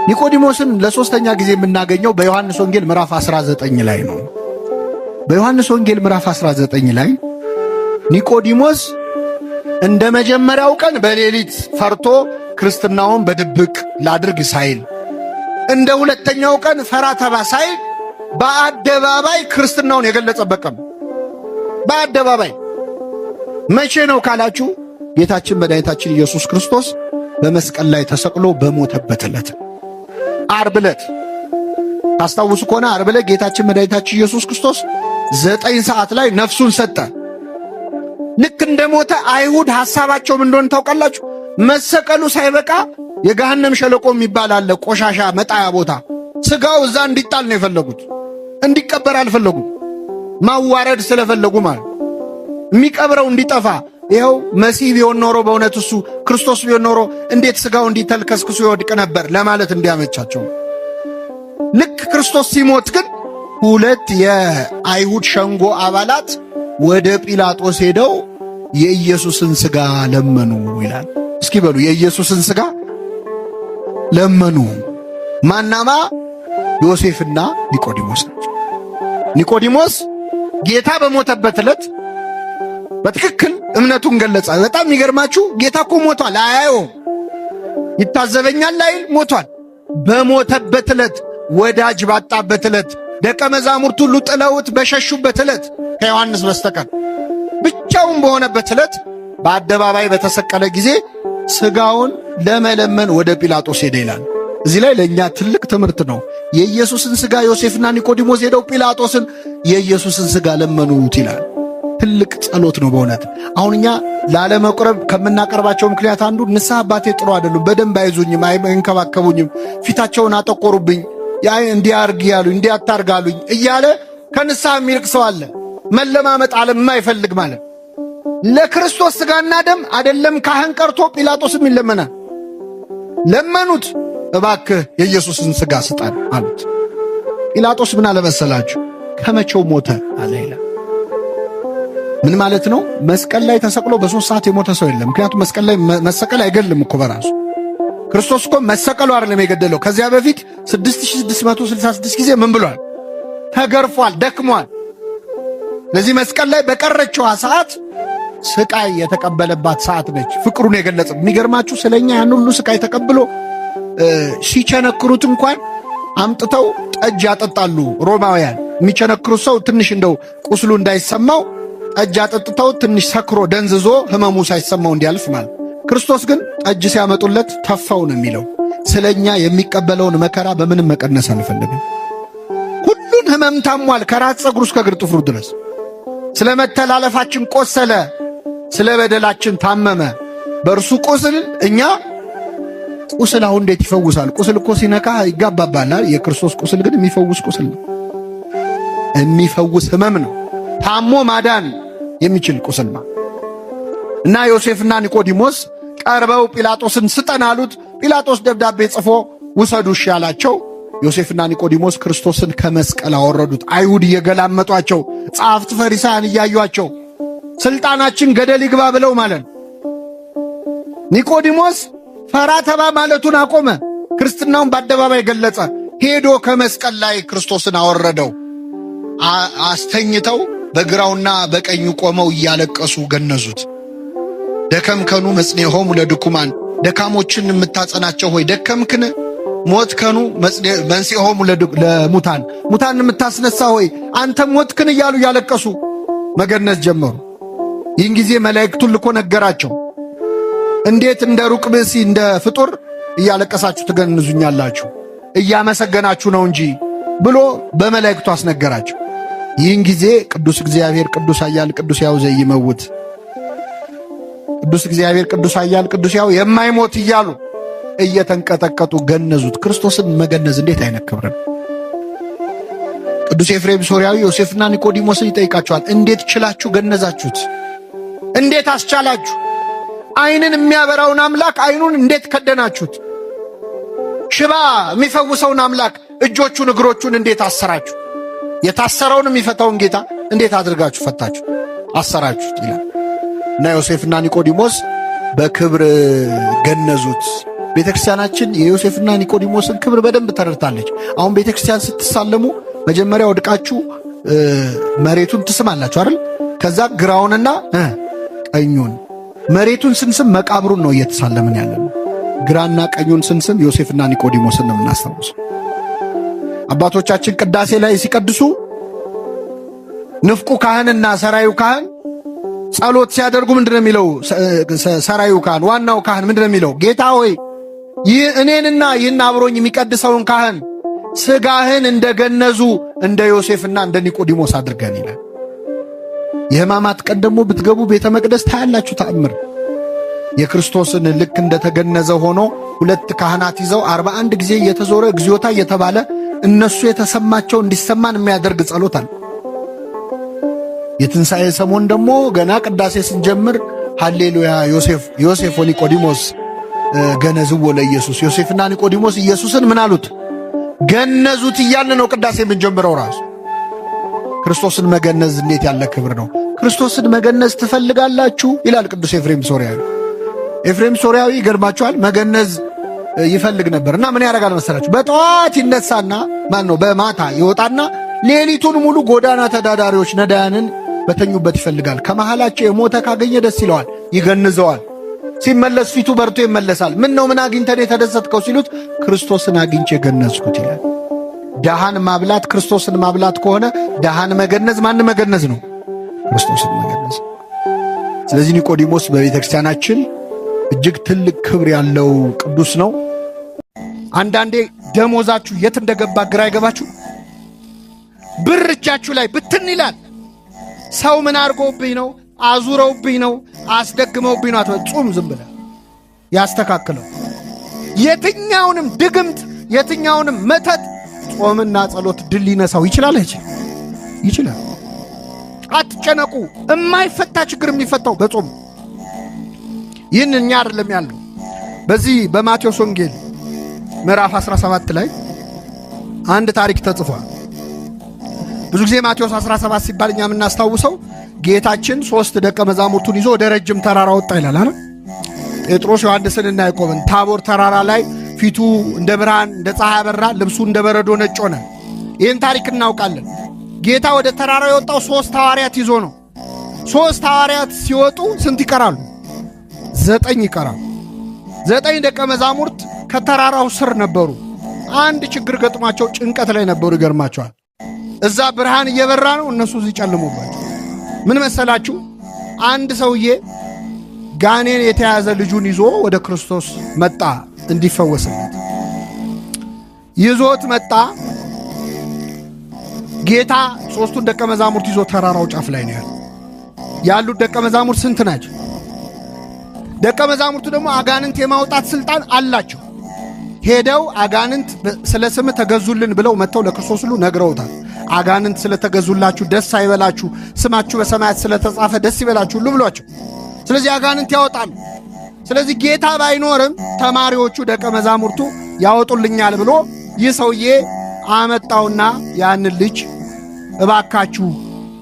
ኒቆዲሞስን ለሶስተኛ ጊዜ የምናገኘው በዮሐንስ ወንጌል ምዕራፍ 19 ላይ ነው። በዮሐንስ ወንጌል ምዕራፍ 19 ላይ ኒቆዲሞስ እንደ መጀመሪያው ቀን በሌሊት ፈርቶ ክርስትናውን በድብቅ ላድርግ ሳይል፣ እንደ ሁለተኛው ቀን ፈራ ተባ ሳይል በአደባባይ ክርስትናውን የገለጸበት ቀን። በአደባባይ መቼ ነው ካላችሁ ጌታችን መድኃኒታችን ኢየሱስ ክርስቶስ በመስቀል ላይ ተሰቅሎ በሞተበት ዕለት ዓርብ ዕለት ታስታውሱ ከሆነ ዓርብ ዕለት ጌታችን መድኃኒታችን ኢየሱስ ክርስቶስ 9 ሰዓት ላይ ነፍሱን ሰጠ። ልክ እንደሞተ አይሁድ ሐሳባቸው ምን እንደሆነ ታውቃላችሁ? መሰቀሉ ሳይበቃ የገሃነም ሸለቆ የሚባል አለ፣ ቆሻሻ መጣያ ቦታ። ስጋው እዛ እንዲጣል ነው የፈለጉት፣ እንዲቀበር አልፈለጉም። ማዋረድ ስለፈለጉ ማለት የሚቀብረው እንዲጠፋ። ይኸው መሲህ ቢሆን ኖሮ በእውነት እሱ ክርስቶስ ቢሆን ኖሮ እንዴት ስጋው እንዲተልከስክሱ ይወድቅ ነበር ለማለት እንዲያመቻቸው። ልክ ክርስቶስ ሲሞት ግን 2 የአይሁድ ሸንጎ አባላት ወደ ጲላጦስ ሄደው የኢየሱስን ሥጋ ለመኑ ይላል። እስኪ በሉ የኢየሱስን ሥጋ ለመኑ። ማናማ? ዮሴፍና ኒቆዲሞስ ናቸው። ኒቆዲሞስ ጌታ በሞተበት ዕለት በትክክል እምነቱን ገለጸ። በጣም የሚገርማችሁ ጌታ እኮ ሞቷል፣ አያየውም፣ ይታዘበኛል አይል፣ ሞቷል። በሞተበት ዕለት፣ ወዳጅ ባጣበት ዕለት፣ ደቀ መዛሙርት ሁሉ ጥለውት በሸሹበት ዕለት ከዮሐንስ በስተቀር ብቻውን በሆነበት ዕለት በአደባባይ በተሰቀለ ጊዜ ሥጋውን ለመለመን ወደ ጲላጦስ ሄደ ይላል። እዚህ ላይ ለእኛ ትልቅ ትምህርት ነው። የኢየሱስን ሥጋ ዮሴፍና ኒቆዲሞስ ሄደው ጲላጦስን የኢየሱስን ሥጋ ለመኑት ይላል። ትልቅ ጸሎት ነው በእውነት። አሁን እኛ ላለመቁረብ ከምናቀርባቸው ምክንያት አንዱ ንስሐ አባቴ ጥሩ አይደሉም፣ በደንብ አይዙኝም፣ አይንከባከቡኝም፣ ፊታቸውን አጠቆሩብኝ፣ እንዲያርግ ያሉኝ፣ እንዲያታርጋሉኝ እያለ ከንስሐ የሚርቅ ሰው አለ። መለማመጥ ዓለም የማይፈልግ ማለት። ለክርስቶስ ሥጋና ደም አይደለም ካህን ቀርቶ ጲላጦስም ይለመናል። ለመኑት፣ እባክህ የኢየሱስን ሥጋ ስጣን አሉት። ጲላጦስ ምን አለመሰላችሁ? ከመቼው ሞተ አለ ይላል። ምን ማለት ነው? መስቀል ላይ ተሰቅሎ በ3 ሰዓት የሞተ ሰው የለም። ምክንያቱም መስቀል ላይ መሰቀል አይገልም እኮ በራሱ። ክርስቶስ እኮ መሰቀሉ አይደለም የገደለው። ከዚያ በፊት 6666 ጊዜ ምን ብሏል? ተገርፏል፣ ደክሟል። ለዚህ መስቀል ላይ በቀረችዋ ሰዓት ስቃይ የተቀበለባት ሰዓት ነች፣ ፍቅሩን የገለጸ። የሚገርማችሁ ስለኛ ያን ሁሉ ስቃይ ተቀብሎ ሲቸነክሩት እንኳን አምጥተው ጠጅ ያጠጣሉ ሮማውያን። የሚቸነክሩት ሰው ትንሽ እንደው ቁስሉ እንዳይሰማው ጠጅ አጠጥተው ትንሽ ሰክሮ ደንዝዞ ህመሙ ሳይሰማው እንዲያልፍ ማለት። ክርስቶስ ግን ጠጅ ሲያመጡለት ተፋው ነው የሚለው። ስለኛ የሚቀበለውን መከራ በምንም መቀነስ አልፈለገም። ሁሉን ህመም ታሟል፣ ከራስ ፀጉሩ እስከ እግር ጥፍሩ ድረስ። ስለ መተላለፋችን ቆሰለ፣ ስለ በደላችን ታመመ። በእርሱ ቁስል እኛ ቁስል አሁን እንዴት ይፈውሳል? ቁስል እኮ ሲነካ ይጋባባል። የክርስቶስ ቁስል ግን የሚፈውስ ቁስል ነው፣ የሚፈውስ ህመም ነው፣ ታሞ ማዳን የሚችል ቁስል ነው። እና ዮሴፍና ኒቆዲሞስ ቀርበው ጲላጦስን ስጠን አሉት። ጲላጦስ ደብዳቤ ጽፎ ውሰዱ እሺ አላቸው። ዮሴፍና ኒቆዲሞስ ክርስቶስን ከመስቀል አወረዱት። አይሁድ እየገላመጧቸው፣ ጸሐፍት ፈሪሳውያን እያዩአቸው ስልጣናችን ገደል ይግባ ብለው ማለት። ኒቆዲሞስ ፈራ ተባ ማለቱን አቆመ። ክርስትናውን በአደባባይ ገለጸ። ሄዶ ከመስቀል ላይ ክርስቶስን አወረደው። አስተኝተው በግራውና በቀኙ ቆመው እያለቀሱ ገነዙት። ደከምከኑ መጽኔሆሙ ለድኩማን፣ ደካሞችን የምታጸናቸው ሆይ ደከምክን? ሞትከኑ መንሥኤሆሙ ለሙታን፣ ሙታን የምታስነሳ ሆይ አንተ ሞትክን? እያሉ እያለቀሱ መገነዝ ጀመሩ። ይህን ጊዜ መላእክቱን ልኮ ነገራቸው። እንዴት እንደ ሩቅ ብእሲ እንደ ፍጡር እያለቀሳችሁ ትገንዙኛላችሁ? እያመሰገናችሁ ነው እንጂ ብሎ በመላእክቱ አስነገራቸው። ይህን ጊዜ ቅዱስ እግዚአብሔር ቅዱስ ኃያል ቅዱስ ሕያው ዘይመውት፣ ቅዱስ እግዚአብሔር ቅዱስ ኃያል ቅዱስ ሕያው የማይሞት እያሉ እየተንቀጠቀጡ ገነዙት። ክርስቶስን መገነዝ እንዴት አይነት ክብር ነው! ቅዱስ ኤፍሬም ሶርያዊ ዮሴፍና ኒቆዲሞስን ይጠይቃቸዋል። እንዴት ችላችሁ ገነዛችሁት? እንዴት አስቻላችሁ? ዓይንን የሚያበራውን አምላክ ዓይኑን እንዴት ከደናችሁት? ሽባ የሚፈውሰውን አምላክ እጆቹን እግሮቹን እንዴት አሰራችሁ? የታሰረውን የሚፈታውን ጌታ እንዴት አድርጋችሁ ፈታችሁ አሰራችሁት ይላል። እና ዮሴፍና ኒቆዲሞስ በክብር ገነዙት። ቤተክርስቲያናችን የዮሴፍና ኒቆዲሞስን ክብር በደንብ ተረድታለች። አሁን ቤተክርስቲያን ስትሳለሙ መጀመሪያ ወድቃችሁ መሬቱን ትስማላችሁ አይደል? ከዛ ግራውንና ቀኙን። መሬቱን ስንስም መቃብሩን ነው እየተሳለምን ያለነው። ግራና ቀኙን ስንስም ዮሴፍና ኒቆዲሞስን ነው የምናስታውሰው። አባቶቻችን ቅዳሴ ላይ ሲቀድሱ ንፍቁ ካህንና ሰራዩ ካህን ጸሎት ሲያደርጉ ምንድነው የሚለው? ሰራዩ ካህን ዋናው ካህን ምንድነው የሚለው? ጌታ ሆይ እኔንና ይህን አብሮኝ የሚቀድሰውን ካህን ስጋህን እንደገነዙ እንደ ዮሴፍና እንደ ኒቆዲሞስ አድርገን ይላል። የሕማማት ቀን ደግሞ ብትገቡ ቤተ መቅደስ ታያላችሁ ተአምር። የክርስቶስን ልክ እንደተገነዘ ሆኖ ሁለት ካህናት ይዘው 41 ጊዜ እየተዞረ እግዚኦታ እየተባለ እነሱ የተሰማቸው እንዲሰማን የሚያደርግ ጸሎት አለ። የትንሣኤ ሰሞን ደግሞ ገና ቅዳሴ ስንጀምር ሃሌሉያ ዮሴፍ ወኒቆዲሞስ ገነዝዎ ለኢየሱስ። ዮሴፍና ኒቆዲሞስ ኢየሱስን ምን አሉት? ገነዙት እያልን ነው ቅዳሴ የምንጀምረው። ራሱ ክርስቶስን መገነዝ እንዴት ያለ ክብር ነው! ክርስቶስን መገነዝ ትፈልጋላችሁ ይላል ቅዱስ ኤፍሬም ሶርያዊ። ኤፍሬም ሶርያዊ ይገርማችኋል፣ መገነዝ ይፈልግ ነበር እና ምን ያደርጋል መሰላችሁ? በጠዋት ይነሳና በማታ ይወጣና ሌሊቱን ሙሉ ጎዳና ተዳዳሪዎች ነዳያንን በተኙበት ይፈልጋል። ከመሃላቸው የሞተ ካገኘ ደስ ይለዋል፣ ይገንዘዋል። ሲመለስ ፊቱ በርቶ ይመለሳል። ምን ነው ምን አግኝተን የተደሰትከው ሲሉት ክርስቶስን አግኝቼ ገነዝኩት ይላል። ደሃን ማብላት ክርስቶስን ማብላት ከሆነ ደሃን መገነዝ ማን መገነዝ ነው? ክርስቶስን መገነዝ። ስለዚህ ኒቆዲሞስ በቤተ ክርስቲያናችን እጅግ ትልቅ ክብር ያለው ቅዱስ ነው። አንዳንዴ ደሞዛችሁ የት እንደገባ ግራ አይገባችሁ? ብር እጃችሁ ላይ ብትን ይላል። ሰው ምን አድርጎብኝ ነው? አዙረውብኝ ነው? አስደግመውብኝ ነው? አትበጹም። ዝም ብለህ ያስተካክለው። የትኛውንም ድግምት የትኛውንም መተት ጾምና ጸሎት ድል ሊነሳው ይችላል። ይችላል። አትጨነቁ። የማይፈታ ችግር የሚፈታው በጾም። ይህን እኛ አይደለም ያለው። በዚህ በማቴዎስ ወንጌል ምዕራፍ 17 ላይ አንድ ታሪክ ተጽፏል። ብዙ ጊዜ ማቴዎስ 17 ሲባል እኛ የምናስታውሰው ጌታችን 3 ደቀ መዛሙርቱን ይዞ ወደ ረጅም ተራራ ወጣ ይላል አይደል? ጴጥሮስ ዮሐንስንና ያዕቆብን ታቦር ተራራ ላይ ፊቱ እንደ ብርሃን እንደ ፀሐይ አበራ፣ ልብሱ እንደ በረዶ ነጭ ሆነ። ይህን ታሪክ እናውቃለን። ጌታ ወደ ተራራ የወጣው 3 ሐዋርያት ይዞ ነው። 3 ሐዋርያት ሲወጡ ስንት ይቀራሉ? 9 ይቀራሉ። 9 ደቀ መዛሙርት ከተራራው ስር ነበሩ። አንድ ችግር ገጥሟቸው ጭንቀት ላይ ነበሩ። ይገርማቸዋል። እዛ ብርሃን እየበራ ነው፣ እነሱ እዚህ ጨልሞባቸው። ምን መሰላችሁ? አንድ ሰውዬ ጋኔን የተያዘ ልጁን ይዞ ወደ ክርስቶስ መጣ እንዲፈወስለት። ይዞት መጣ። ጌታ 3ቱን ደቀ መዛሙርት ይዞ ተራራው ጫፍ ላይ ነው ያሉት። ደቀ መዛሙርት ስንት ናቸው? ደቀ መዛሙርቱ ደግሞ አጋንንት የማውጣት ስልጣን አላቸው። ሄደው አጋንንት ስለ ስም ተገዙልን ብለው መጥተው ለክርስቶስ ሁሉ ነግረውታል። አጋንንት ስለተገዙላችሁ ደስ አይበላችሁ፣ ስማችሁ በሰማያት ስለተጻፈ ደስ ይበላችሁ ሁሉ ብሏቸው። ስለዚህ አጋንንት ያወጣሉ። ስለዚህ ጌታ ባይኖርም ተማሪዎቹ ደቀ መዛሙርቱ ያወጡልኛል ብሎ ይህ ሰውዬ አመጣውና ያንን ልጅ እባካችሁ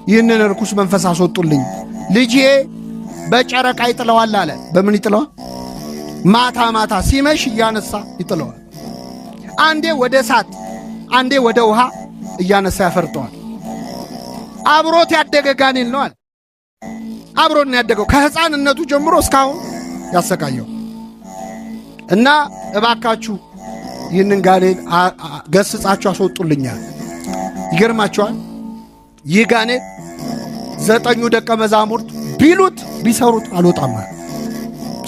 ይህንን ርኩስ መንፈስ አስወጡልኝ፣ ልጄ በጨረቃ ይጥለዋል አለ። በምን ይጥለዋል? ማታ ማታ ሲመሽ እያነሳ ይጥለዋል። አንዴ ወደ እሳት አንዴ ወደ ውሃ እያነሳ ያፈርጠዋል። አብሮት ያደገ ጋኔን ነው አለ። አብሮን ያደገው ከሕፃንነቱ ጀምሮ እስካሁን ያሰቃየው እና እባካችሁ ይህንን ጋኔን ገስጻችሁ አስወጡልኛል። ይገርማችኋል። ይህ ጋኔን 9 ደቀ መዛሙርት ቢሉት ቢሰሩት አልወጣም።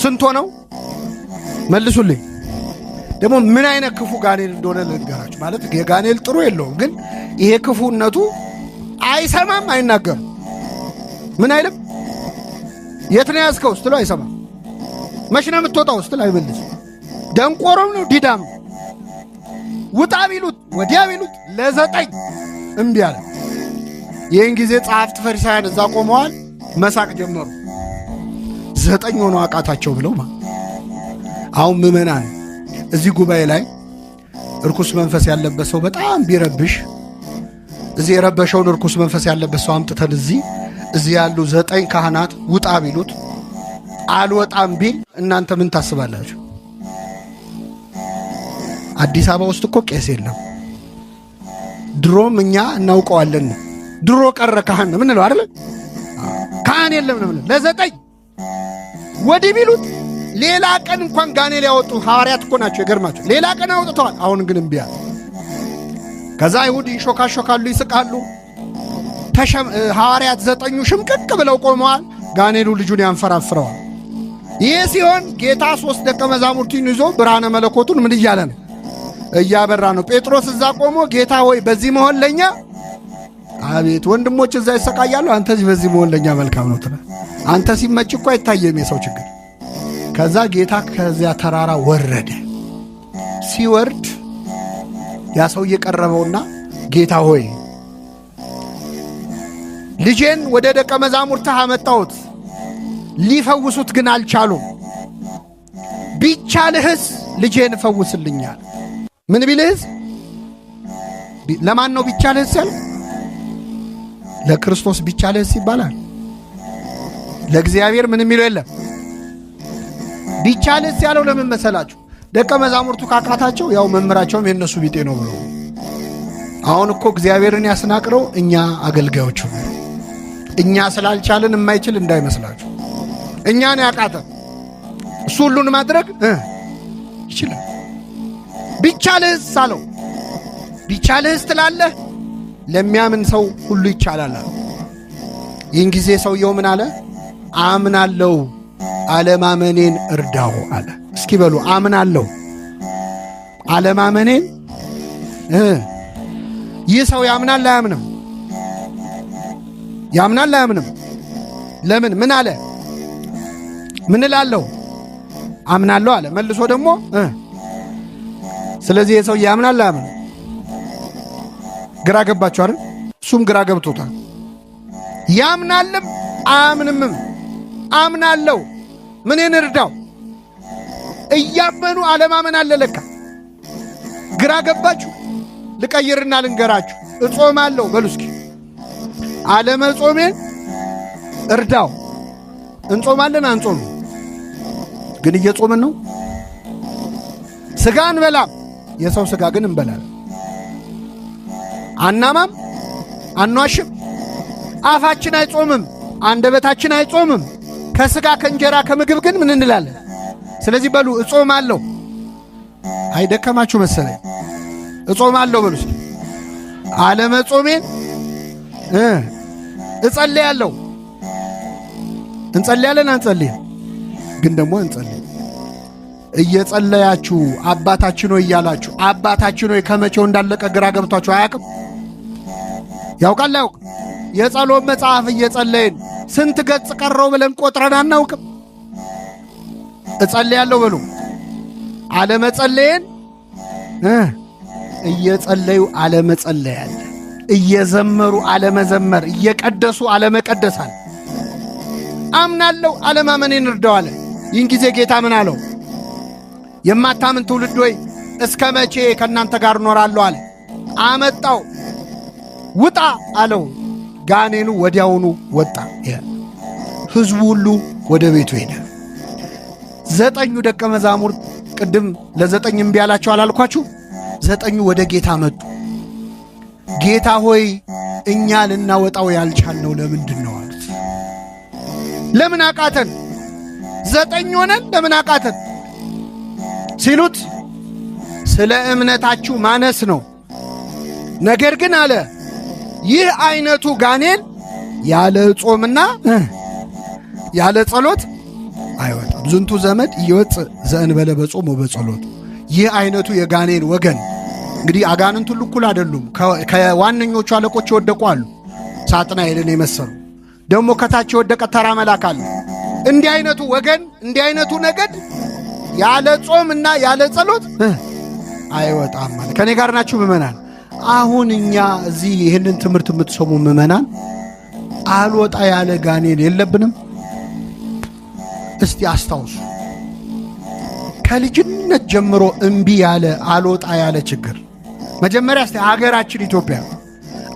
ስንት ሆነው? መልሱልኝ። ደግሞ ምን አይነት ክፉ ጋኔል እንደሆነ ልንገራችሁ። ማለት የጋኔል ጥሩ የለውም፣ ግን ይሄ ክፉነቱ አይሰማም፣ አይናገርም። ምን አይልም። የት ነው ያዝከው ስትለው አይሰማም። መች ነው የምትወጣው ስትል አይመልስም። ደንቆሮም ነው፣ ዲዳም ነው። ውጣ ቢሉት ወዲያ ቢሉት ለ9 እምቢ አለ። ይህን ጊዜ ጸሐፍት ፈሪሳውያን እዛ ቆመዋል፣ መሳቅ ጀመሩ። 9 ሆኖ አቃታቸው ብለው አሁን ምዕመናን እዚህ ጉባኤ ላይ እርኩስ መንፈስ ያለበት ሰው በጣም ቢረብሽ፣ እዚህ የረበሸውን እርኩስ መንፈስ ያለበት ሰው አምጥተን እዚህ ያሉ 9 ካህናት ውጣ ቢሉት አልወጣም ቢል እናንተ ምን ታስባላችሁ? አዲስ አበባ ውስጥ እኮ ቄስ የለም። ድሮም እኛ እናውቀዋለን። ድሮ ቀረ ካህን ምን ነው አይደል? ካህን የለም ነው ለዘጠኝ ወዲህ ቢሉት ሌላ ቀን እንኳን ጋኔል ያወጡ ሐዋርያት እኮ ናቸው። ይገርማቸው ሌላ ቀን አውጥተዋል። አሁን ግን እምቢ አለ። ከዛ አይሁድ ይሾካሾካሉ፣ ይስቃሉ። ሐዋርያት ዘጠኙ ሽምቅቅ ብለው ቆመዋል። ጋኔሉ ልጁን ያንፈራፍረዋል። ይህ ሲሆን ጌታ 3 ደቀ መዛሙርቱን ይዞ ብርሃነ መለኮቱን ምን እያለ ነው? እያበራ ነው። ጴጥሮስ እዛ ቆሞ ጌታ ሆይ በዚህ መሆን ለኛ፣ አቤት ወንድሞች እዛ ይሰቃያሉ፣ አንተ በዚህ መሆን ለኛ መልካም ነው ትላለህ። አንተ ሲመጭ እኮ አይታየም የሰው ችግር። ከዛ ጌታ ከዚያ ተራራ ወረደ። ሲወርድ ያ ሰው እየቀረበውና ጌታ ሆይ ልጄን ወደ ደቀ መዛሙርትህ አመጣሁት፣ ሊፈውሱት ግን አልቻሉም። ቢቻልህስ ልጄን ፈውስልኛል። ምን ቢልህስ? ለማን ነው ቢቻልህስ ያለው? ለክርስቶስ ቢቻልህስ ይባላል። ለእግዚአብሔር ምን የሚለው የለም። ቢቻልህስ ያለው ለምን መሰላችሁ? ደቀ መዛሙርቱ ካቃታቸው ያው መምህራቸውም የነሱ ቢጤ ነው ብሎ። አሁን እኮ እግዚአብሔርን ያስናቅረው እኛ አገልጋዮቹ ነው። እኛ ስላልቻልን የማይችል እንዳይመስላችሁ። እኛን ያቃተን እሱ ሁሉን ማድረግ ይችላል። ቢቻልህስ አለው። ቢቻልህስ ትላለህ? ለሚያምን ሰው ሁሉ ይቻላል አለ። ይህን ጊዜ ሰውየው ምን አለ? አምናለሁ፣ አለማመኔን እርዳው አለ። እስኪ በሉ አምናለሁ፣ አለማመኔን። ይህ ሰው ያምናል አያምንም? ያምናል አያምንም? ለምን? ምን አለ? ምን እላለሁ? አምናለሁ አለ። መልሶ ደግሞ ስለዚህ የሰው ያምናል አያምንም? ግራ ገባችሁ አይደል? እሱም ግራ ገብቶታል። ያምናልም አያምንምም። አምናለሁ፣ ምንን እርዳው? እያመኑ አለማመን አለ ለካ። ግራ ገባችሁ? ልቀይርና ልንገራችሁ። እጾማለሁ በሉ እስኪ። አለመጾሜን እርዳው። እንጾማለን አንጾም? ግን እየጾምን ነው። ስጋ እንበላም፣ የሰው ስጋ ግን እንበላለን። አናማም፣ አንዋሽም። አፋችን አይጾምም፣ አንደበታችን አይጾምም። ከስጋ ከእንጀራ ከምግብ ግን ምን እንላለን? ስለዚህ በሉ እጾማለሁ። አይደከማችሁ መሰለኝ። እጾማለሁ በሉ እስኪ። አለመጾሜን እጸልያለሁ። እንጸልያለን አንጸልይም? ግን ደግሞ እንጸልይ። እየጸለያችሁ አባታችን ሆይ እያላችሁ አባታችን ሆይ ከመቼው እንዳለቀ ግራ ገብቷችሁ አያውቅም? ያውቃል አያውቅ? የጸሎት መጽሐፍ እየጸለይን ስንት ገጽ ቀረው ብለን ቆጥረን አናውቅም? እጸልያለሁ በሉ። አለመጸለይን እየጸለዩ አለመጸለያል፣ እየዘመሩ አለመዘመር፣ እየቀደሱ አለመቀደሳል። አምናለሁ አለማመኔን እርዳዋለ። ይህን ጊዜ ጌታ ምን አለው? የማታምን ትውልድ ሆይ እስከ መቼ ከእናንተ ጋር እኖራለሁ አለ። አመጣው፣ ውጣ አለው። ጋኔኑ ወዲያውኑ ወጣ። ሕዝቡ ሁሉ ወደ ቤቱ ሄደ። 9 ደቀ መዛሙርት ቅድም ለ9 እምቢ አላቸው አላልኳችሁ? 9 ወደ ጌታ መጡ። ጌታ ሆይ እኛ ልናወጣው ያልቻልነው ለምንድን ነው አሉት። ለምን አቃተን? 9 ሆነን ለምን አቃተን ሲሉት ስለ እምነታችሁ ማነስ ነው። ነገር ግን አለ ይህ አይነቱ ጋኔል ያለ ጾምና ያለ ጸሎት አይወጣም። ዝንቱ ዘመድ ይወጽእ ዘእንበለ በጾም ወበጸሎት። ይህ አይነቱ የጋኔል ወገን እንግዲህ አጋንንት ሁሉ እኩል አይደሉም። ከዋነኞቹ አለቆች የወደቁ አሉ፣ ሳጥናኤልን የመሰሉ ደግሞ ከታች የወደቀ ተራ መልአክ አለ። እንዲህ አይነቱ ወገን እንዲህ አይነቱ ነገድ ያለ ጾምና ያለ ጸሎት አይወጣም ማለት። ከኔ ጋር ናችሁ ምእመናን? አሁን እኛ እዚህ ይህንን ትምህርት የምትሰሙ ምእመናን አልወጣ ያለ ጋኔል የለብንም? እስቲ አስታውሱ። ከልጅነት ጀምሮ እምቢ ያለ አልወጣ ያለ ችግር መጀመሪያ እስቲ ሀገራችን ኢትዮጵያ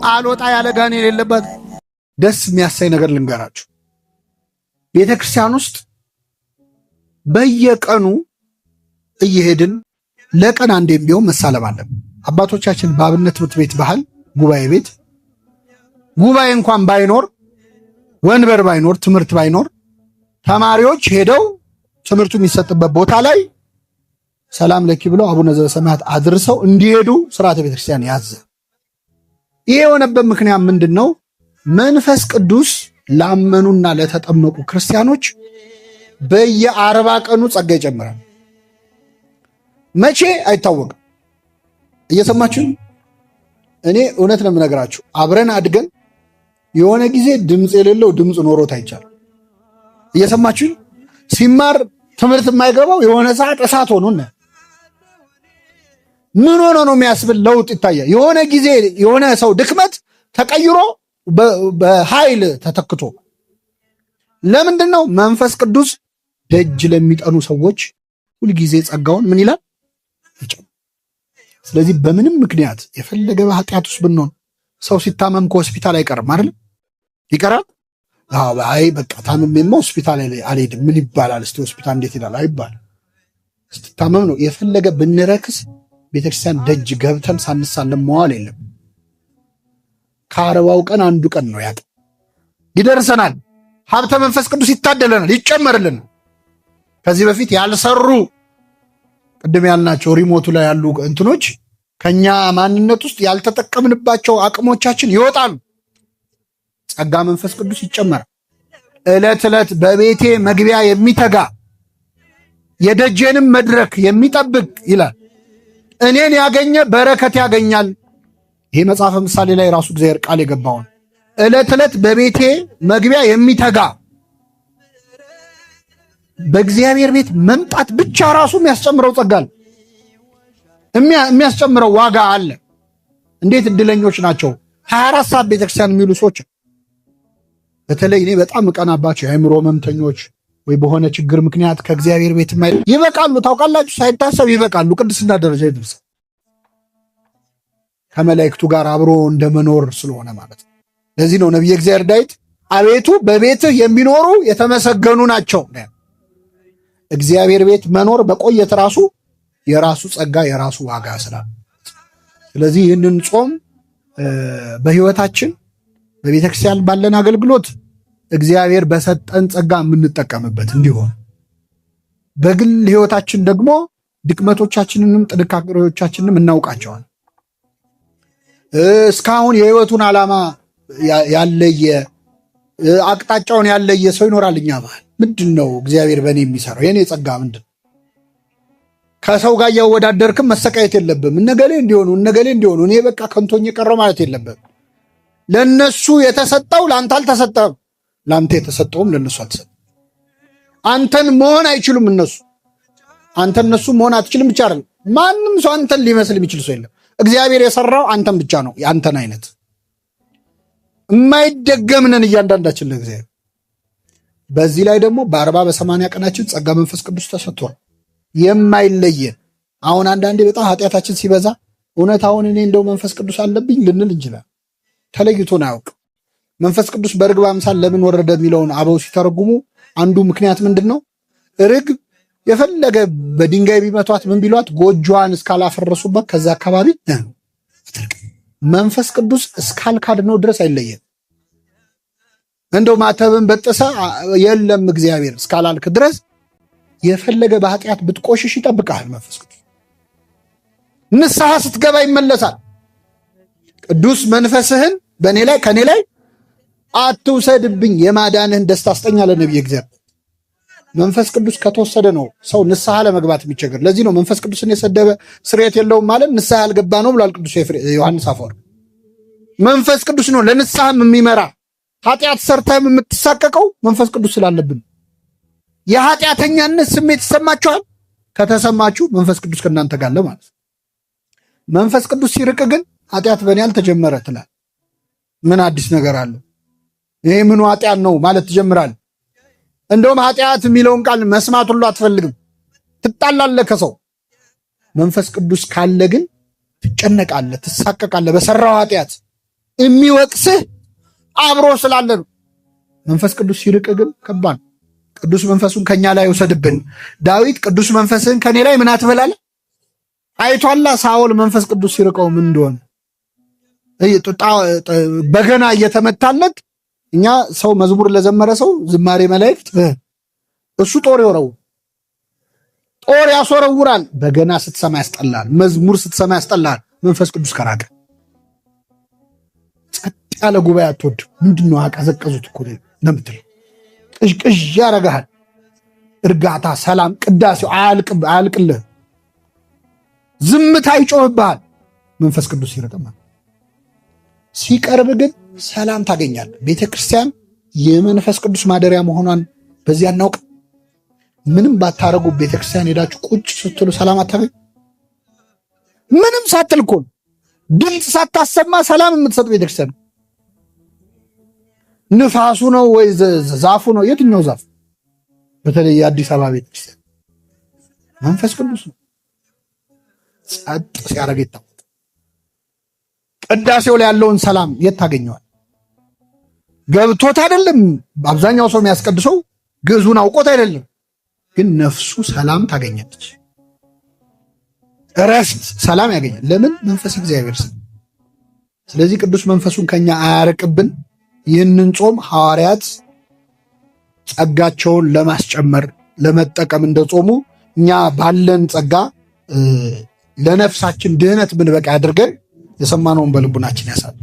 አልወጣ ያለ ጋኔል የለባት? ደስ የሚያሳይ ነገር ልንገራችሁ። ቤተ ክርስቲያን ውስጥ በየቀኑ እየሄድን ለቀን አንዴም ቢሆን መሳለም አለብን። አባቶቻችን በአብነት ትምህርት ቤት ባህል ጉባኤ እንኳን ባይኖር፣ ወንበር ባይኖር፣ ትምህርት ባይኖር ተማሪዎች ሄደው ትምህርቱ የሚሰጥበት ቦታ ላይ ሰላም ለኪ ብለው አቡነ ዘበሰማያት አድርሰው እንዲሄዱ ስርዓተ ቤተክርስቲያን ያዘ። ይሄ የሆነበት ምክንያት ምንድን ነው? መንፈስ ቅዱስ ላመኑና ለተጠመቁ ክርስቲያኖች በየ40 ቀኑ ጸጋ ይጨምራል። መቼ አይታወቅም። እየሰማችሁ እኔ እውነት ነው የምነግራችሁ። አብረን አድገን የሆነ ጊዜ ድምፅ የሌለው ድምፅ ኖሮት አይቻልም። እየሰማችሁ ሲማር ትምህርት የማይገባው የሆነ ሰዓት እሳት ሆኖ ምን ሆኖ ነው የሚያስብል ለውጥ ይታያል። የሆነ ጊዜ የሆነ ሰው ድክመት ተቀይሮ በኃይል ተተክቶ። ለምንድን ነው? መንፈስ ቅዱስ ደጅ ለሚጠኑ ሰዎች ሁልጊዜ ጸጋውን ምን ይላል? ስለዚህ በምንም ምክንያት የፈለገ በኃጢአት ውስጥ ብንሆን ሰው ሲታመም ከሆስፒታል አይቀርም አይደል? ይቀራል? አይ በቃ ታምሜማ ሆስፒታል አልሄድም ምን ይባላል? እስቲ ሆስፒታል እንዴት ይላል አይባልም። ስትታመም ነው የፈለገ ብንረክስ ቤተክርስቲያን ደጅ ገብተን ሳንሳለም መዋል የለም። ከ40ው ቀን አንዱ ቀን ነው ያቀ ይደርሰናል። ሀብተ መንፈስ ቅዱስ ይታደለናል፣ ይጨመርልን። ከዚህ በፊት ያልሰሩ ቅድም ያልናቸው ሪሞቱ ላይ ያሉ እንትኖች ከኛ ማንነት ውስጥ ያልተጠቀምንባቸው አቅሞቻችን ይወጣሉ። ጸጋ መንፈስ ቅዱስ ይጨመራል። ዕለት ዕለት በቤቴ መግቢያ የሚተጋ የደጄንም መድረክ የሚጠብቅ ይላል እኔን ያገኘ በረከት ያገኛል። ይሄ መጽሐፈ ምሳሌ ላይ ራሱ እግዚአብሔር ቃል የገባውን ዕለት ዕለት በቤቴ መግቢያ የሚተጋ በእግዚአብሔር ቤት መምጣት ብቻ ራሱ የሚያስጨምረው ጸጋል የሚያስጨምረው ዋጋ አለ። እንዴት እድለኞች ናቸው 24 ሰዓት ቤተክርስቲያን የሚሉ ሰዎች። በተለይ እኔ በጣም እቀናባቸው የአእምሮ ህመምተኞች ወይ በሆነ ችግር ምክንያት ከእግዚአብሔር ቤት ይበቃሉ። ታውቃላችሁ፣ ሳይታሰብ ይበቃሉ። ቅድስና ደረጃ ይደርሳል። ከመላእክቱ ጋር አብሮ እንደመኖር ስለሆነ ማለት ነው። ለዚህ ነው ነቢየ እግዚአብሔር ዳዊት አቤቱ በቤትህ የሚኖሩ የተመሰገኑ ናቸው። እግዚአብሔር ቤት መኖር በቆየት ራሱ የራሱ ጸጋ የራሱ ዋጋ ስላለ፣ ስለዚህ ይህንን ጾም በህይወታችን በቤተክርስቲያን ባለን አገልግሎት እግዚአብሔር በሰጠን ጸጋ የምንጠቀምበት እንዲሆን፣ በግል ህይወታችን ደግሞ ድክመቶቻችንንም ጥንካሬዎቻችንንም እናውቃቸዋል። እስካሁን የህይወቱን ዓላማ ያለየ አቅጣጫውን ያለየ ሰው ይኖራል። እኛ መሃል ምንድን ነው እግዚአብሔር በእኔ የሚሰራው? የኔ ጸጋ ምንድን ነው? ከሰው ጋር እያወዳደርክም መሰቃየት የለብም። እነገሌ እንዲሆኑ እኔ በቃ ከንቶኝ የቀረው ማለት የለብም። ለነሱ የተሰጠው ለአንተ አልተሰጠም፣ ለአንተ የተሰጠውም ለነሱ አልተሰጠም። አንተን መሆን አይችሉም እነሱ፣ አንተ እነሱ መሆን አትችልም ብቻ አይደለም፣ ማንም ሰው አንተን ሊመስል የሚችል ሰው የለም። እግዚአብሔር የሰራው አንተን ብቻ ነው። የአንተን አይነት የማይደገምነን እያንዳንዳችን ለእግዚአብሔር። በዚህ ላይ ደግሞ በ40 በ80 ቀናችን ጸጋ መንፈስ ቅዱስ ተሰጥቷል የማይለየን። አሁን አንዳንዴ በጣም ኃጢአታችን ሲበዛ እውነት አሁን እኔ እንደው መንፈስ ቅዱስ አለብኝ ልንል እንችላለን። ተለይቶን አያውቅም። መንፈስ ቅዱስ በርግብ አምሳል ለምን ወረደ የሚለውን አበው ሲተረጉሙ አንዱ ምክንያት ምንድን ነው? ርግብ የፈለገ በድንጋይ ቢመቷት ምን ቢሏት ጎጆዋን እስካላፈረሱበት ከዛ አካባቢ መንፈስ ቅዱስ እስካልካድነው ድረስ አይለየን። እንደው ማተብን በጥሰ የለም እግዚአብሔር እስካላልክ ድረስ የፈለገ በኃጢአት ብትቆሽሽ ይጠብቃል። መንፈስ ቅዱስ ንስሐ ስትገባ ይመለሳል። ቅዱስ መንፈስህን በእኔ ላይ ከእኔ ላይ አትውሰድብኝ፣ የማዳንህን ደስታ አስጠኝ አለ ነቢየ እግዚአብሔር። መንፈስ ቅዱስ ከተወሰደ ነው ሰው ንስሐ ለመግባት የሚቸገር። ለዚህ ነው መንፈስ ቅዱስን የሰደበ ስርየት የለውም ማለት ንስሐ ያልገባ ነው ብሏል ቅዱስ ዮሐንስ አፈወርቅ። መንፈስ ቅዱስ ነው ለንስሐም የሚመራ። ኃጢአት ሰርተህም የምትሳቀቀው መንፈስ ቅዱስ ስላለብን። የኃጢአተኛነት ስሜት ይሰማችኋል? ከተሰማችሁ መንፈስ ቅዱስ ከእናንተ ጋር አለ ማለት። መንፈስ ቅዱስ ሲርቅ ግን ኃጢአት በእኔ አልተጀመረ ትላል። ምን አዲስ ነገር አለ? ይሄ ምኑ ኃጢአት ነው ማለት ትጀምራል። እንደውም ኃጢአት የሚለውን ቃል መስማት ሁሉ አትፈልግም፣ ትጣላለህ ከሰው። መንፈስ ቅዱስ ካለ ግን ትጨነቃለህ፣ ትሳቀቃለህ። በሰራው ኃጢአት የሚወቅስህ አብሮ ስላለ ነው። መንፈስ ቅዱስ ሲርቅ ግን ከባድ። ቅዱስ መንፈሱን ከኛ ላይ ይውሰድብን። ዳዊት ቅዱስ መንፈስህን ከኔ ላይ ምን አትበል አለ? አይቷላ ሳኦል መንፈስ ቅዱስ ሲርቀው ምን እንደሆነ በገና እየተመታለት። እኛ ሰው መዝሙር ለዘመረ ሰው ዝማሬ መላእክት እሱ ጦር ያስወረውራል። በገና ስትሰማ ያስጠላል። መዝሙር ስትሰማ ያስጠላል። መንፈስ ቅዱስ ከራቀ ጸጥ ያለ ጉባኤ አትወድ። ምንድነው አቀዘቀዙት እኮ ነው የምትለው። ቅዥቅዥ ያረጋል። እርጋታ፣ ሰላም፣ ቅዳሴው አያልቅልህ። ዝምታ ይጮህብሃል። መንፈስ ቅዱስ ሲርቅማ ሲቀርብ ግን ሰላም ታገኛለህ። ቤተ ክርስቲያን የመንፈስ ቅዱስ ማደሪያ መሆኗን በዚያ እናውቅ። ምንም ባታረጉ ቤተ ክርስቲያን ሄዳችሁ ቁጭ ስትሉ ሰላም አታገኝ። ምንም ሳትል እኮ ድምፅ ሳታሰማ ሰላም የምትሰጥ ቤተ ክርስቲያን። ንፋሱ ነው ወይ ዛፉ ነው? የትኛው ዛፍ? በተለይ የአዲስ አበባ ቤተ ክርስቲያን መንፈስ ቅዱስ ነው። ጸጥ ሲያደርግ ይታወቅ። ቅዳሴው ላይ ያለውን ሰላም የት ታገኘዋል? ገብቶት አይደለም። አብዛኛው ሰው የሚያስቀድሰው ግዕዙን አውቆት አይደለም፣ ግን ነፍሱ ሰላም ታገኛለች። እረፍት፣ ሰላም ያገኛል። ለምን? መንፈስ እግዚአብሔር። ስለዚህ ቅዱስ መንፈሱን ከኛ አያርቅብን። ይህንን ጾም ሐዋርያት ጸጋቸውን ለማስጨመር ለመጠቀም እንደጾሙ እኛ ባለን ጸጋ ለነፍሳችን ድህነት ብንበቃ አድርገን የሰማነውን በልቡናችን ያሳል።